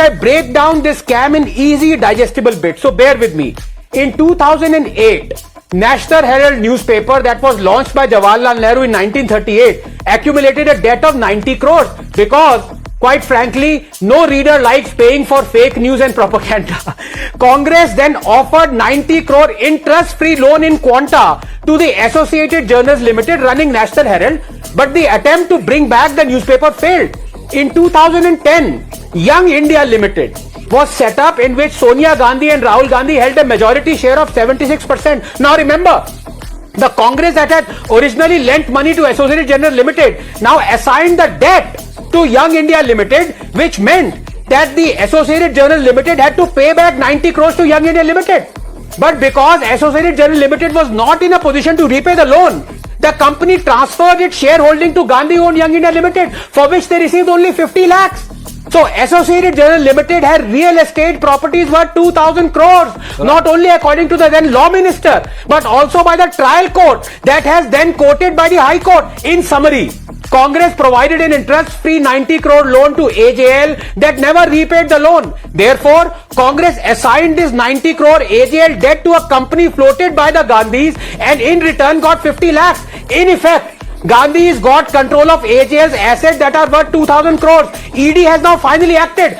I break down this scam in easy digestible bits, so bear with me. In 2008, National Herald newspaper that was launched by Jawaharlal Nehru in 1938 accumulated a debt of 90 crores because, quite frankly, no reader likes paying for fake news and propaganda. Congress then offered 90 crore interest-free loan in quanta to the Associated Journals Limited running National Herald, but the attempt to bring back the newspaper failed. In 2010, Young India Limited was set up, in which Sonia Gandhi and Rahul Gandhi held a majority share of 76%. Now remember, the Congress that had originally lent money to Associated Journals Limited now assigned the debt to Young India Limited, which meant that the Associated Journals Limited had to pay back 90 crores to Young India Limited. But because Associated Journals Limited was not in a position to repay the loan, the company transferred its shareholding to Gandhi-owned Young India Limited, for which they received only 50 lakhs. So Associated Journals Limited had real estate properties worth 2,000 crores, not only according to the then law minister, but also by the trial court that has then quoted by the High Court. In summary, Congress provided an interest-free 90 crore loan to AJL that never repaid the loan. Therefore, Congress assigned this 90 crore AJL debt to a company floated by the Gandhis and in return got 50 lakhs. In effect, Gandhi's got control of AJL's assets that are worth 2,000 crores. ED has now finally acted.